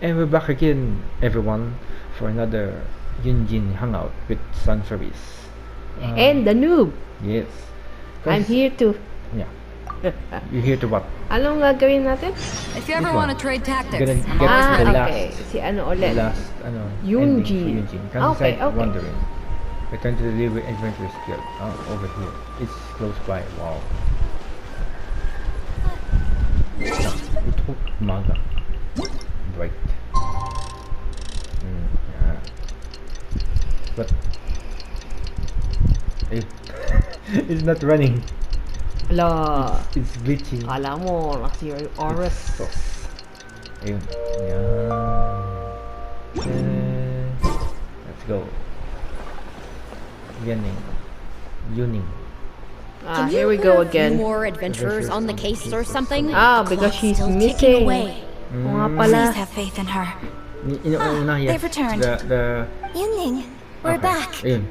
And we're back again, everyone, for another Yun Jin Hangout with Sun Fairies. And the noob. Yes. I'm here to... Yeah. You're here to what? Anong gagawin natin? If you ever This want to one. trade tactics, Gonna I'm get always the ready. last- Okay. Si ano The ulit? last, Yun ending for Jin. Yun Jin. Okay, Countryside okay. Wandering. Return to the Libre Adventure Skill. Oh, over here. It's close by. Wow. Ito, umaga. Bright. Yeah. But it's not running. Ala. It's glitching. Kala mo, kasi your auras. So, ayun. Yan. Let's go. Yaning. Yuning. Can Here you we go have again. More adventurers on the case or something? Because she's Still ticking missing. away. Oo nga pala. Please have faith in her. Una, yes. they've returned. The Yuning, we're okay. back. Ayun.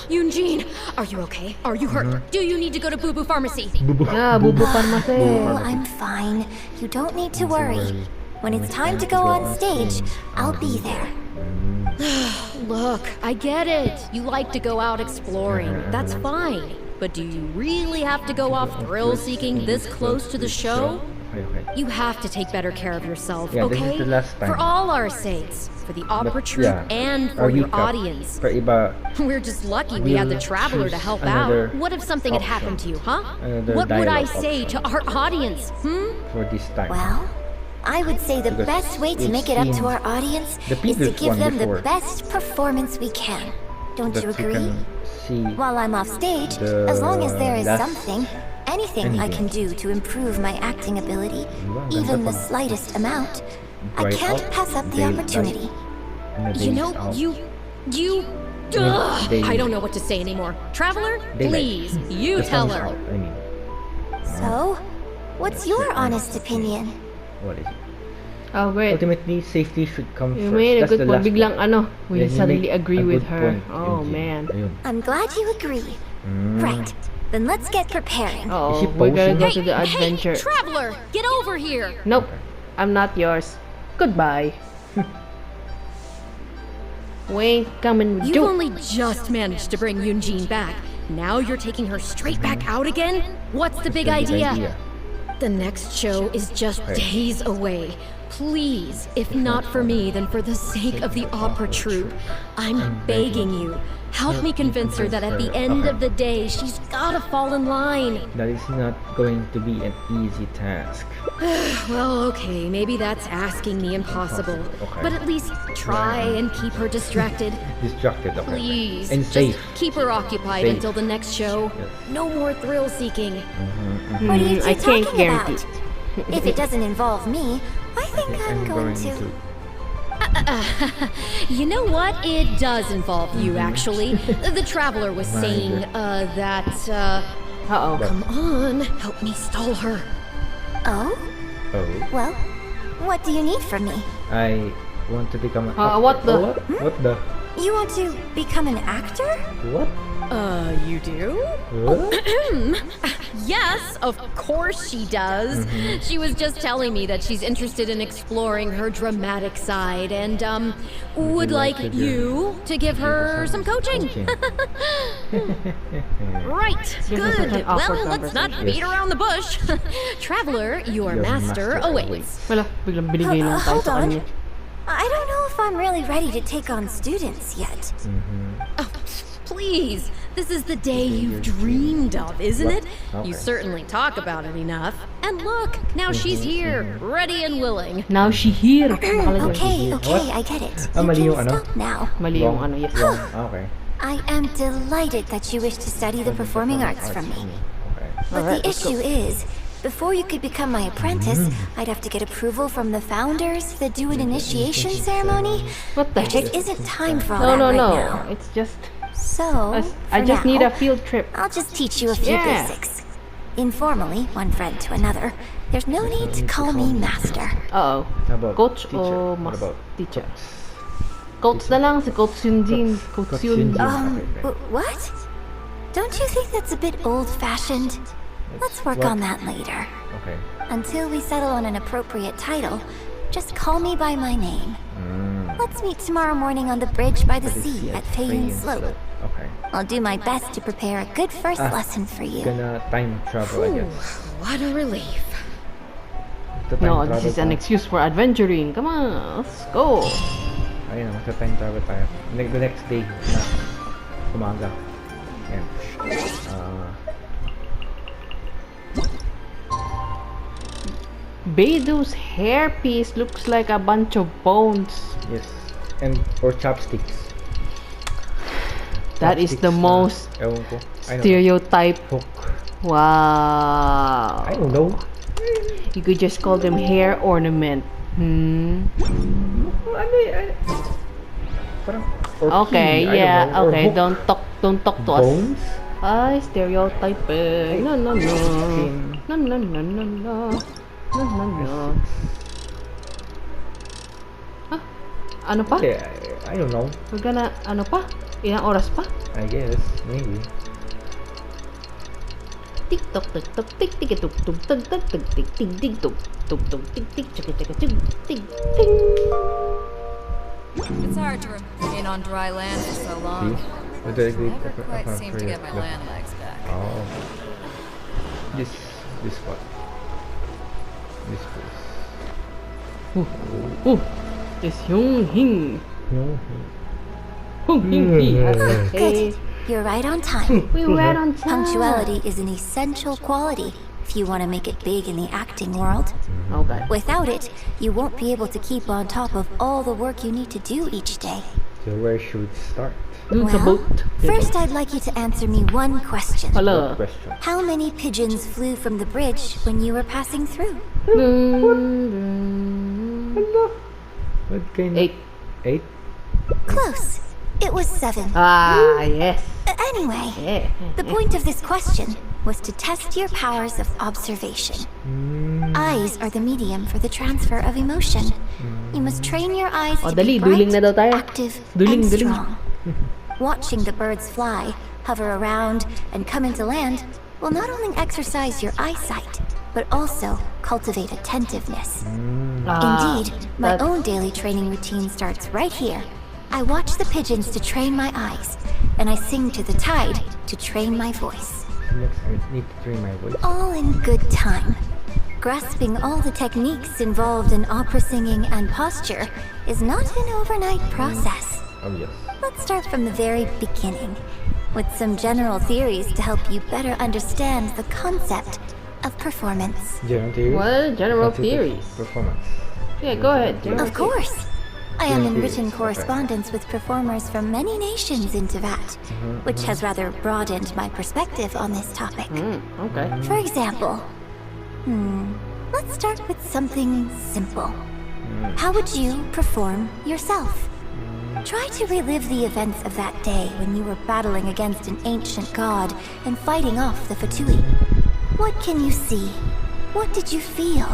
Yun Jin, are you okay? Are you hurt? Do you need to go to Boo Boo Pharmacy? Bubu. Bubu Pharmacy. Oh, I'm fine. You don't need to worry. When it's time to go on stage, I'll be there. Look, I get it. You like to go out exploring. That's fine. But do you really have to go off thrill-seeking this close to the show? Okay. You have to take better care of yourself, Yeah, this okay? is the last time. For all our sakes. For the opera But, troupe yeah, and our for your recap. audience. For iba, We're just lucky we had the We'll traveler to choose help another out. What if something had option. happened to you, huh? Another What would I dialogue say option. to our audience, for this time. Well, I would say the Because best way to we've make it up seen to our audience the is to previous give one them before. the best performance we can. Don't That you you agree? can see While I'm off stage, the as long as there is last something, anything I can do to improve my acting ability, even the slightest amount, I Bright can't out, pass up the day opportunity. and the You days know, out. you... Yeah, they- I don't know what to say anymore. Traveler, Daylight. please, you The tell sun's her. out, I mean, So, what's your honest opinion? what is it? Oh, wait. Ultimately, safety should come You first. made a That's good the point. last Biglang one. we Then you suddenly make agree a with good her. point, Oh, Yun Jin. man. Ayun. I'm glad you agree. Right, then let's get preparing. Oh, she we're gonna go posing? to the adventure. Hey, Traveler, get over here. Nope. I'm not yours. Goodbye. We ain't coming with You you. only just managed to bring Yun Jin back. Now you're taking her straight back out again? What's the big idea? The next show is just days away. Please, if not for me, then for the sake of the opera troupe, I'm begging you. Help me convince her that at the end of the day, she's gotta fall in line. That is not going to be an easy task. Well, okay, maybe that's asking the impossible. Okay. But at least try and keep her distracted. Distracted, okay. Please, And just safe. keep her occupied Safe. until the next show. Yes. No more thrill seeking. What are you two I can't talking guarantee about? If it doesn't involve me, I think I'm going to. You know what? It does involve you, actually. The traveler was saying, that, Uh-oh. come on, help me stall her. Oh? Oh, Well, what do you need from me? I want to become an what the- Oh, what the? You want to become an actor? What? You do? Huh? Yes, of course she does. She was just telling me that she's interested in exploring her dramatic side and, would like you to give her some coaching. Right, This is such good. an awkward Well, let's not conversation. beat around the bush. Traveler, your Your master master awaits. Wala, biglang binigay lang tayo Hold sa on. kanya. I don't know if I'm really ready to take on students yet. Oh, please, this is the day you've dreamed of, isn't it? Okay. You certainly talk about it enough. And look, now she's here, ready and willing. Now she here. Nakalagay. Okay, I get it. Ah, You mali can yung ano? stop now. Mali yung ano, yes. Wrong. Okay. I am delighted that you wish to study the performing arts from me. Okay. But Alright, the let's go. issue is, before you could become my apprentice, I'd have to get approval from the founders that do an initiation ceremony. What the There heck? just isn't time for No, all that no, right no. now. It's just... So, I for just now, need a field trip. I'll just teach you a few Yeah. basics. Informally, one friend to another. There's no need to call me master. Uh-oh. How about Coach teacher? o What mas about teacher? Coach na lang, si Coach Yun Jin. Coach Coach Yun Yun Jin. Jin. What? Don't you think that's a bit old-fashioned? Let's work What? on that later. Okay. Until we settle on an appropriate title, just call me by my name. Let's meet tomorrow morning on the bridge by the sea at Feiyun Slope. Okay. I'll do my best to prepare a good first lesson for you. Gonna time travel, I guess. What a relief. The time No, this travel is an pa. excuse for adventuring. Come on, let's go. Ayun, magta-time travel tayo. The next day na umaga. Ayan. Beidou's hairpiece looks like a bunch of bones. Yes. And or chopsticks. That is the Chopsticks most na, ewan ko. I don't know. stereotype. Hook. Wow. I don't know. You could just call them hair ornament. Ano eh? Parang or Okay, key, I yeah, don't know. Or okay. hook. Don't talk to us. Bones? Ay, stereotype. No, no, no. Skin. No, no, no, no, no. No, no, no. Ah, ano pa? Yeah, I don't know. We're gonna, ano pa? Ilang oras pa? I guess. Maybe. Tik-tok, tik-tok, tik-tik, tuk-tuk, tuk-tuk, tik-tik, tik-tik, tuk-tuk, tik-tik, chika-chika, tik-tik, ting. It's hard to remain on dry land for so See? long. What do I do? Never quite seem to get my land legs back. Oh. This spot. This place. Ooh, it's Yun Jin. No. Yun Jin. Good. You're right on time. We were on time. Punctuality is an essential quality if you want to make it big in the acting world. Okay. Without it, you won't be able to keep on top of all the work you need to do each day. So where should we start? Dun sa Well, boat. first I'd like you to answer me one question. Hello. What question? How many pigeons flew from the bridge when you were passing through? What kind Eight. of... 8? Close. It was 7. Ah, yes. Anyway, Yeah. the point of this question was to test your powers of observation. Eyes are the medium for the transfer of emotion. You must train your eyes Oh, to dali, be bright, dueling na daw tayo. active, Dueling, and dueling. strong. Watching the birds fly, hover around, and come into land will not only exercise your eyesight, but also cultivate attentiveness. Indeed, my that's- own daily training routine starts right here. I watch the pigeons to train my eyes, and I sing to the tide to train my voice. Next, I need to train my voice. All in good time. Grasping all the techniques involved in opera singing and posture is not an overnight process. Oh, yes. Let's start from the very beginning, with some general theories to help you better understand the concept of performance. General theories? What are general Quantitative theories? Performance. Yeah, go ahead. Of course. I am in General written theories, okay. correspondence with performers from many nations in Tibet, which has rather broadened my perspective on this topic. Okay. For example, let's start with something simple. How would you perform yourself? Try to relive the events of that day when you were battling against an ancient god and fighting off the Fatui. What can you see? What did you feel?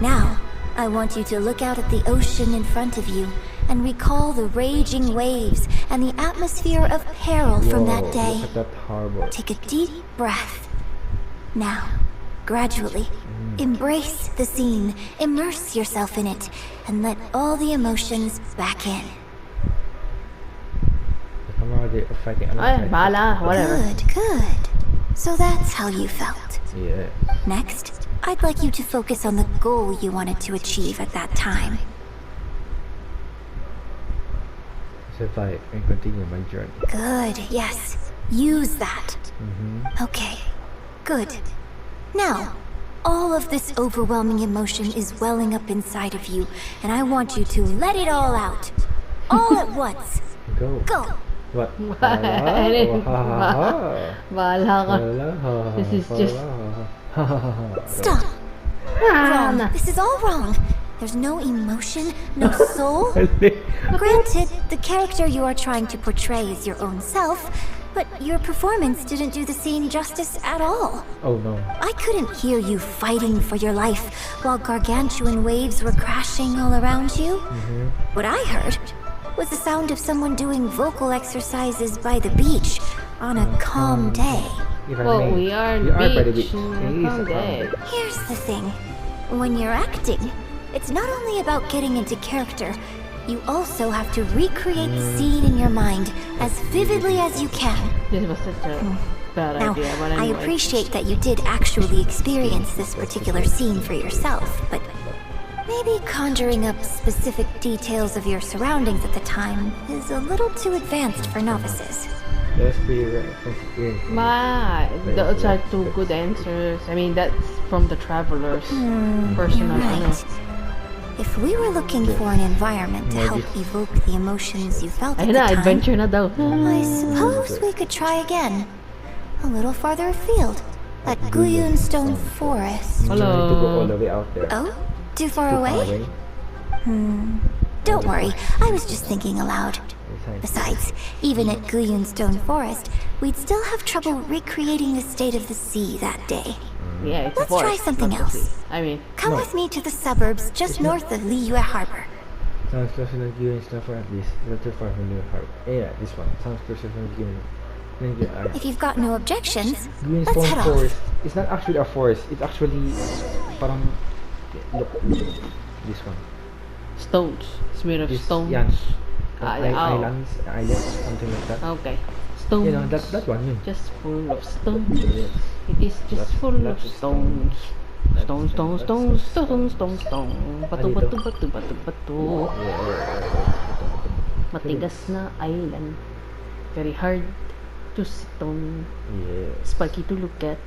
Now, I want you to look out at the ocean in front of you and recall the raging waves and the atmosphere of peril from that Whoa, day. Look at that harbor. Take a deep breath. Now, gradually, embrace the scene, immerse yourself in it, and let all the emotions back in. Come on, they're fighting. Ay, bahala. Whatever. Good. So that's how you felt. Yeah. Next, I'd like you to focus on the goal you wanted to achieve at that time. Survive and continue my journey. Good, yes. Use that. Okay, good. Now, all of this overwhelming emotion is welling up inside of you, and I want you to let it all out. All at once. Go. Go. What? Bahala ka. This is just... Stop. Wrong. This is all wrong. There's no emotion, no soul. Granted, the character you are trying to portray is your own self, but your performance didn't do the scene justice at all. Oh no. I couldn't hear you fighting for your life while gargantuan waves were crashing all around you. What I heard was the sound of someone doing vocal exercises by the beach on a calm day. If I Well, may, we are you are by the beach. beach. It is a calm day. Here's the thing. When you're acting, It's not only about getting into character, you also have to recreate the scene in your mind as vividly as you can. This was such a bad Now, idea, but I anyway. appreciate that you did actually experience this particular scene for yourself, but maybe conjuring up specific details of your surroundings at the time is a little too advanced for novices. Let's be experience. Those are two good answers. I mean, that's from the travelers' personal. You're right. If we were looking for an environment to help evoke the emotions you felt at Ayun the na, time, adventure na daw. I suppose we could try again. A little farther afield, at Guyun Stone Forest. You need to go all the way out there. Oh? Too far Too away? Don't worry, I was just thinking aloud. Besides, even at Guyun Stone Forest, we'd still have trouble recreating the state of the sea that day. Yeah, it's Let's a forest, try something not the else. sea. I mean, Come with me to the suburbs just north of Liyue Harbor. Sounds closer than you and stuff, or at least not too far from your heart. Yeah, this one sounds closer from you. If you've got no objections, Green let's Stone head Forest. off. It's not actually a forest. It's actually parang look this one. stones. It's made of This stones. yan. Yeah, Islands, something like that. Okay. Stones. You know that one. Yun. Just full of stones. Yes. It is just full of Lots of stones. Stones, stones, stones, Lots of stones, stones, stones. Bato, Ano bato, ito? bato, bato, bato. Matigas na island. Very hard to sit on. Yes. Spiky to look at.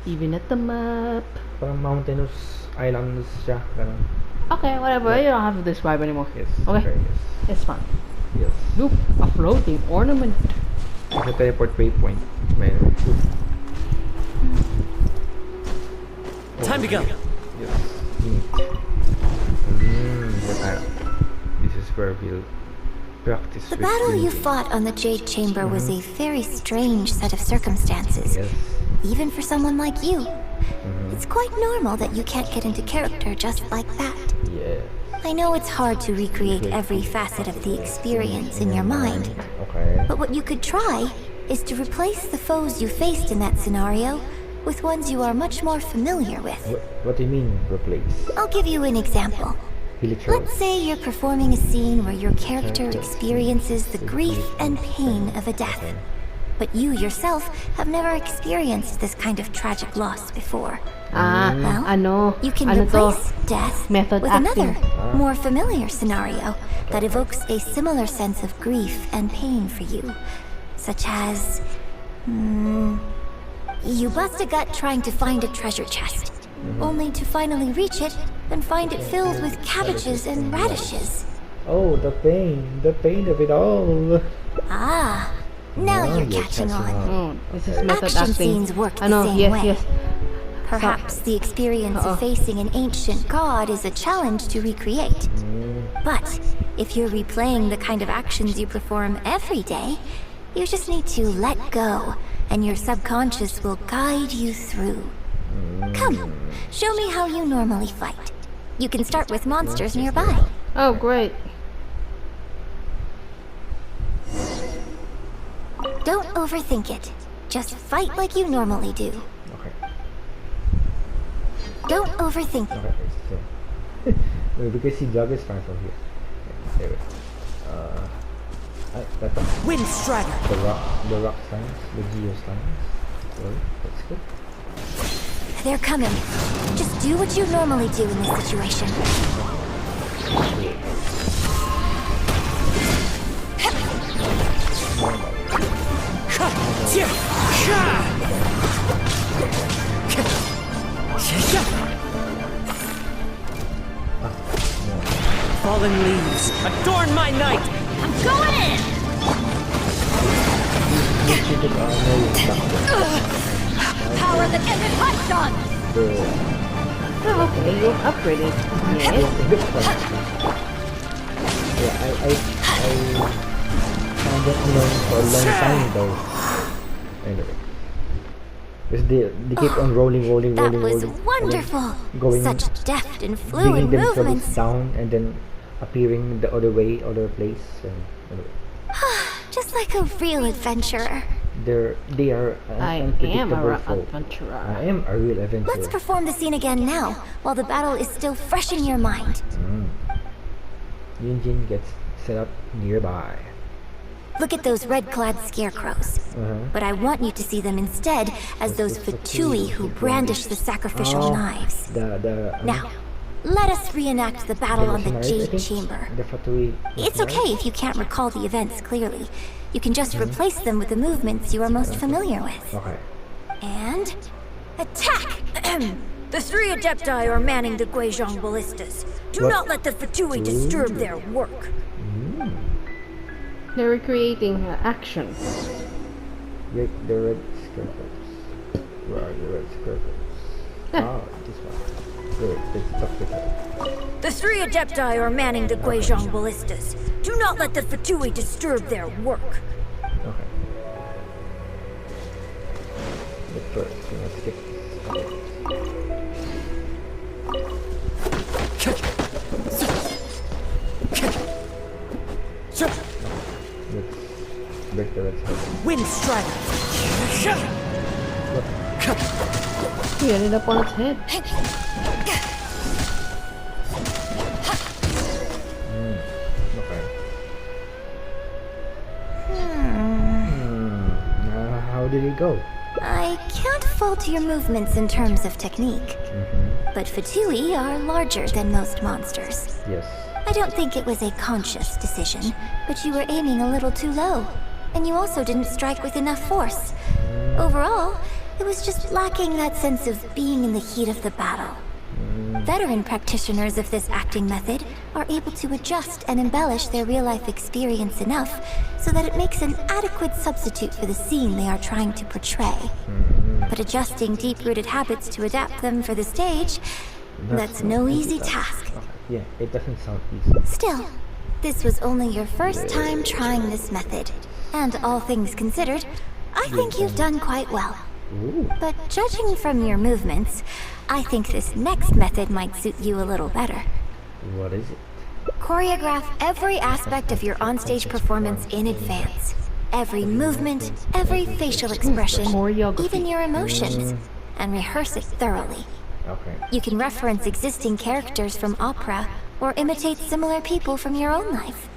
Even at the map. Parang mountainous islands siya. Parang Okay, whatever. You don't have to describe anymore. yes. Okay. Yes. It's fine. Yes. Look, a floating ornament. It's a teleport waypoint. Man. Time to go. Yes. Neat. This is where we'll practice The with battle you Yun Jin. fought on the Jade Chamber was a very strange set of circumstances, Yes. even for someone like you. It's quite normal that you can't get into character just like that. Yes. I know it's hard to recreate every facet of the experience in your mind, Okay. but what you could try is to replace the foes you faced in that scenario with ones you are much more familiar with. What do you mean replace? I'll give you an example. Literal. Let's say you're performing a scene where your character experiences the grief and pain of a death, but you yourself have never experienced this kind of tragic loss before. Well, Ano? You can Ano to? replace death Method with acting. another, more familiar scenario that evokes a similar sense of grief and pain for you, such as... you bust a gut trying to find a treasure chest, only to finally reach it and find it filled with cabbages and radishes. Oh, the pain of it all. Ah, now you're catching on. Oh, this is method Action acting. scenes work the Ano? same Yes, way. yes. Perhaps the experience of facing an ancient god is a challenge to recreate. But if you're replaying the kind of actions you perform every day, you just need to let go, and your subconscious will guide you through. Come, show me how you normally fight. You can start with monsters nearby. Oh, great. Don't overthink it. Just fight like you normally do. Okay. Don't overthink it. Okay. So, because see, Jug is far from here. Okay, there we go. That one. Wind Strider. The rock signs, the geo signs. So that's good. They're coming. Just do what you normally do in this situation. Fallen leaves, adorn my night. I'm going in! Power that can be punched on! Oh, okay, you've upgraded. Yes. Yeah, I found that known for a long time though. Anyway. Because they keep on rolling. That was rolling, wonderful. Going, Such deft and digging fluid themselves movements. down and then appearing the other way, other place. And anyway. Just like a real adventurer. They are I am unpredictable an foe. adventurer. I am a real adventurer. Let's perform the scene again now, while the battle is still fresh in your mind. Yun Jin gets set up nearby. Look at those red-clad scarecrows. But I want you to see them instead as those Fatui who brandish the sacrificial knives. Now, let us reenact the battle on the Jade Chamber. The Fatui. It's okay if you can't recall the events clearly. You can just replace them with the movements you are most familiar with. Okay. And... attack! The 3 Adepti are manning the Guizhong ballistas. Do not let the Fatui disturb their work. They're recreating action. The red squares. Where are the red squares? Oh, this one. Good, let's talk with her. The 3 Adepti are manning the Guizhong ballistas. Do not let the Fatui disturb their work. Okay. But first, let's skip this. Let's break the red square. Wind Strider. He ended up on its head. Okay. How did it go? I can't fault your movements in terms of technique. But Fatui are larger than most monsters. Yes. I don't think it was a conscious decision, but you were aiming a little too low. And you also didn't strike with enough force. Overall, it was just lacking that sense of being in the heat of the battle. Veteran practitioners of this acting method are able to adjust and embellish their real-life experience enough so that it makes an adequate substitute for the scene they are trying to portray. But adjusting deep-rooted habits to adapt them for the stage, that's no easy task. Okay. Yeah, it doesn't sound easy. Still, this was only your first time trying this method. And all things considered, I think you've done quite well. Ooh. But judging from your movements, I think this next method might suit you a little better. What is it? Choreograph every aspect of your onstage performance in advance. Every movement, every facial expression, Choreography. even your emotions, and rehearse it thoroughly. Okay. You can reference existing characters from opera or imitate similar people from your own life.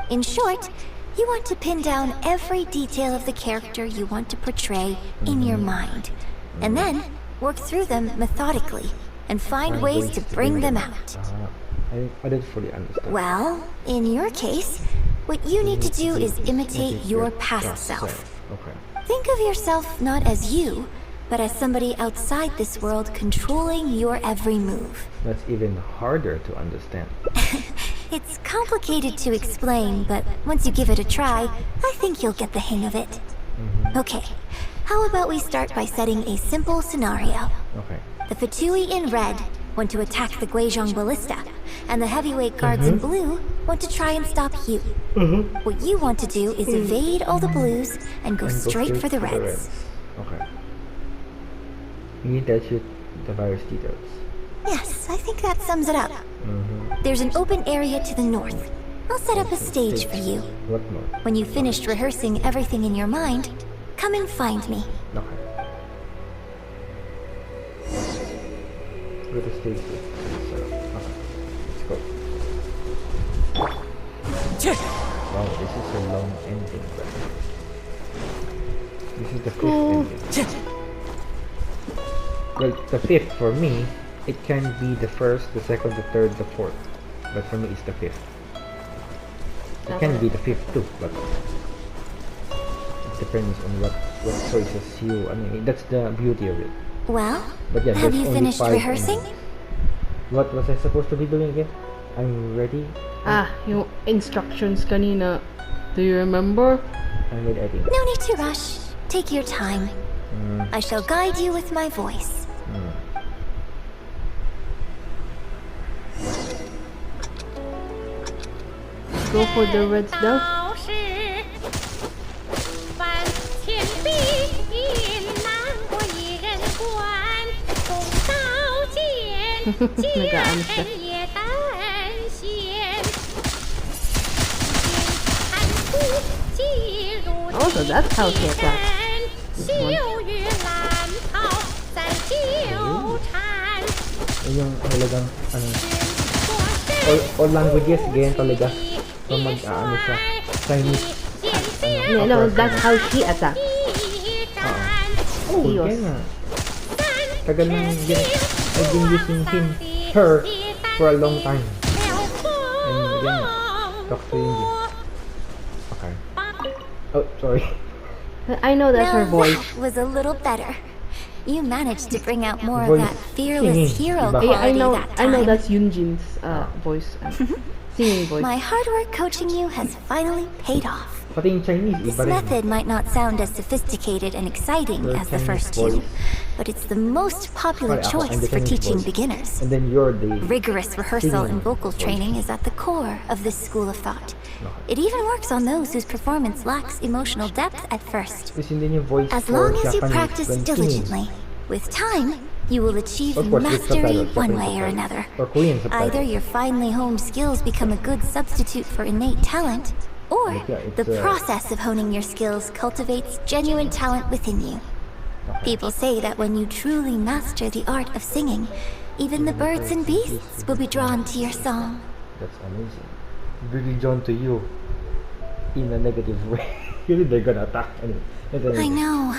In short, you want to pin down every detail of the character you want to portray in your mind, and then work through them methodically and find ways to bring them out. I didn't fully understand. Well, in your case, what you need to do is imitate your past self. Okay. Think of yourself not as you, but as somebody outside this world controlling your every move. That's even harder to understand. It's complicated to explain, but once you give it a try, I think you'll get the hang of it. Okay, how about we start by setting a simple scenario. Okay. The Fatui in red want to attack the Guizhong ballista, and the heavyweight guards in blue want to try and stop you. What you want to do is evade all the blues and go straight for the reds. Okay. You need to shoot the various details. Yes, I think that sums it up. There's an open area to the north. I'll set up a stage for you. What more? When you've finished rehearsing everything in your mind, come and find me. Okay. Where the stage is set up. Okay. Let's go. Wow, this is a long ending, but this is the fifth ending. Well, the fifth for me, it can be the first, the second, the third, the fourth. But for me, it's the fifth. It can be the fifth too, but it depends on what choices you. I mean, that's the beauty of it. Well, But yeah, have there's you only finished 5 rehearsing? endings. What was I supposed to be doing again? I'm ready. Yung instructions kanina. Do you remember? I'm ready, I think. No need to rush. Take your time. I shall guide you with my voice. Go for the reds though. 道是万千比引难过一人观，公道见，今人也担心。看出既如 Oh, so that's how she attacks. This one. Yung halagang, all languages, ganyan talaga. So mag-ano siya, Chinese. Yeah, no, that's how she attacks. Oh, Diyos. kaya nga. Tagal nang I've been using her for a long time. And again, talk to Yun Jin. Okay. Oh, sorry. I know that's her Now voice. that was a little better. You managed to bring out more Voice of that fearless singing, hero diba? quality I know that time. that's Yun Jin's voice. Singing voice. My hard work coaching you has finally paid off. Pati yung Chinese, This iba rin. method might not sound as sophisticated and exciting Your as the Chinese first two, voice. but it's the most popular Sorry, I'm choice the for Chinese teaching voice. beginners. And then you're the Rigorous rehearsal singing and vocal voice. training is at the core of this school of thought. Okay. It even works on those whose performance lacks emotional depth at first. Kasi hindi yung voice As for long as you Japanese practice when singing. diligently, with time, you will achieve Of course, with mastery subtitles, one Japanese way or subtitles. another. Or Korean subtitles. Either your finely honed skills become a good substitute for innate talent, or But yeah, it's, the process of honing your skills cultivates genuine talent within you. People say that when you truly master the art of singing, even the birds and beasts will be drawn to your song. That's amazing. Really drawn to you in a negative way. Really, they're gonna attack. Anyway. I know.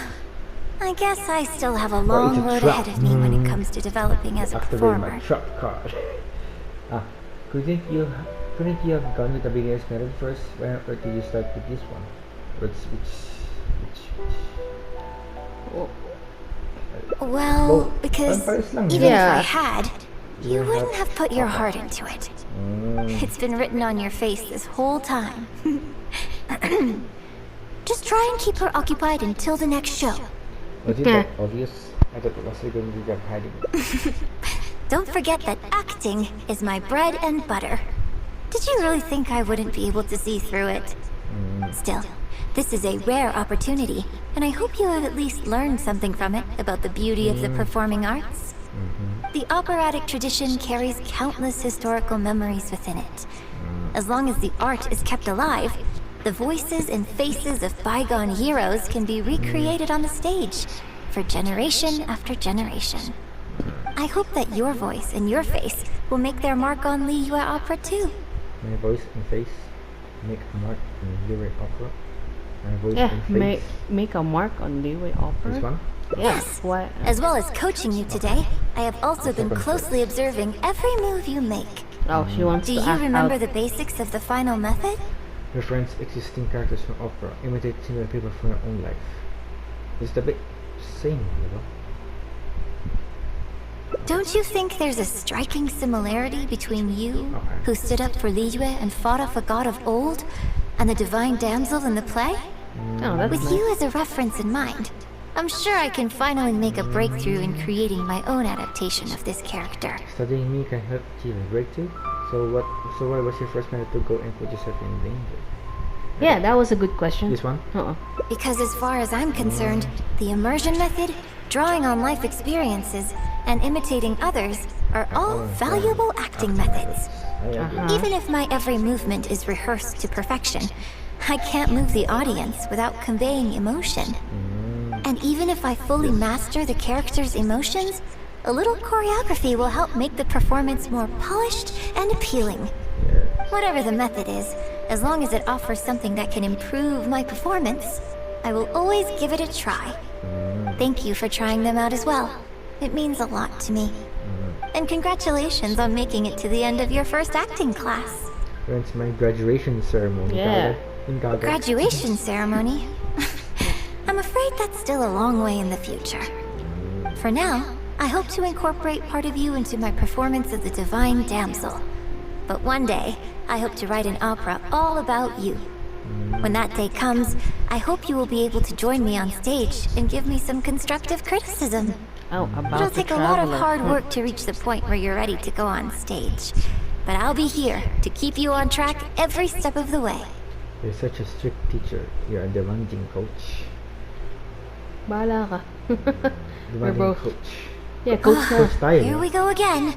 I guess I still have a it's long a road trap. ahead of me when it comes to developing as a Activate my performer. trap card. Couldn't you have gone with the beginner's method first? Or did you start with this one? Which Well, Well, because pares lang, even if yeah. I had, you You wouldn't have- have put your heart into it. It's been written on your face this whole time. Just try and keep her occupied until the next show. Was it Yeah. that obvious? I thought it was going to be just hiding it. Don't forget that acting is my bread and butter. Did you really think I wouldn't be able to see through it? Still, this is a rare opportunity, and I hope you have at least learned something from it about the beauty of the performing arts. The operatic tradition carries countless historical memories within it. As long as the art is kept alive, the voices and faces of bygone heroes can be recreated on the stage for generation after generation. I hope that your voice and your face will make their mark on Liyue Opera too. My voice and face make a mark in lyric opera. My voice Yeah, and face. make a mark on Liyue Opera. This one? Yes. What? As well as coaching you today, I have also been closely observing every move you make. Oh, she wants Do to you act remember out. the basics of the final method? Reference existing characters from opera. Imitate similar people from your own life. It's the big same, you know? Don't you think there's a striking similarity between you, Okay. who stood up for Liyue and fought off a god of old, and the divine damsel in the play? Oh, that's With nice. you as a reference in mind, I'm sure I can finally make a breakthrough in creating my own adaptation of this character. Studying me can help achieve a breakthrough. So what was your first method to go and put yourself in danger? Yeah, that was a good question. This one? Because as far as I'm concerned, the immersion method, drawing on life experiences, and imitating others are all valuable acting methods. I agree. Even if my every movement is rehearsed to perfection, I can't move the audience without conveying emotion. And even if I fully master the character's emotions, a little choreography will help make the performance more polished and appealing. Whatever the method is, as long as it offers something that can improve my performance, I will always give it a try. Thank you for trying them out as well. It means a lot to me. And congratulations on making it to the end of your first acting class. It's my graduation ceremony. Yeah. In Gaga. Graduation ceremony? I'm afraid that's still a long way in the future. For now, I hope to incorporate part of you into my performance of the Divine Damsel. But one day, I hope to write an opera all about you. When that day comes, I hope you will be able to join me on stage and give me some constructive criticism. Oh, about It'll the take a lot of traveler. hard work to reach the point where you're ready to go on stage. But I'll be here to keep you on track every step of the way. You're such a strict teacher. You're a demanding coach. Bahala ka. Demanding both- coach. Yeah, coach na. Coach tayo. Here we go again.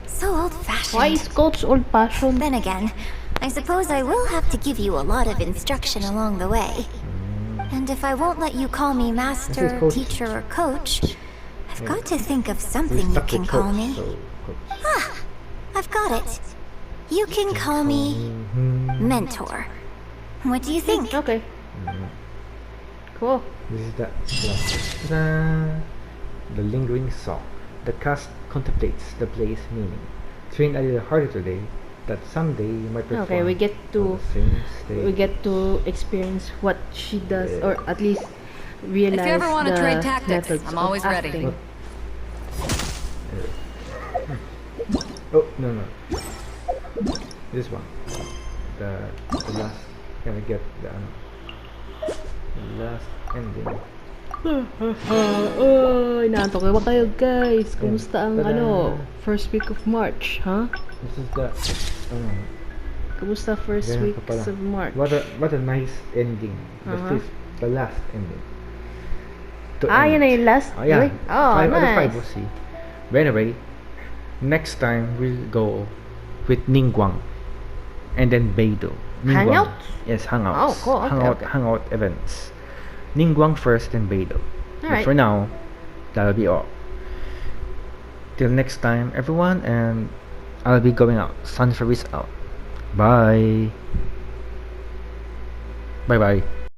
So old-fashioned. Why is coach old-fashioned? Then again, I suppose I will have to give you a lot of instruction along the way. And if I won't let you call me master, coach. teacher, or coach, I've Yeah. got to think of We're something you stuck can with call coach, me. so coach. I've got it. You can call me mentor. What do you think? Okay. Cool. This is the lingering song. The cast contemplates the play's meaning. Train a little harder today, that someday you might perform Okay, we get on to the same stage. we get to experience what she does, Yeah. or at least realize If you ever want to the trade tactics, methods I'm of always ready. acting. Oh, no. This one. The last, gonna get the last ending. Inaantok na ba kayo, guys? Kumusta ang Tada! first week of March, huh? This is the Kumusta first ganun weeks pa pala. of March? What a nice ending. Uh-huh. The last ending. To Yun na yung last? Oh, yeah. Really? Oh, 5 out of 5, nice. we'll see. But anyway, next time we'll go with Ningguang and then Beidou. Ningguang. Hangouts? Yes, Hangouts. Oh, cool. Okay, Hangout events. Ningguang first and Beidou. But Alright. for now, that'll be all. Till next time, everyone, and I'll be going out. Sun service out. Bye. Bye bye.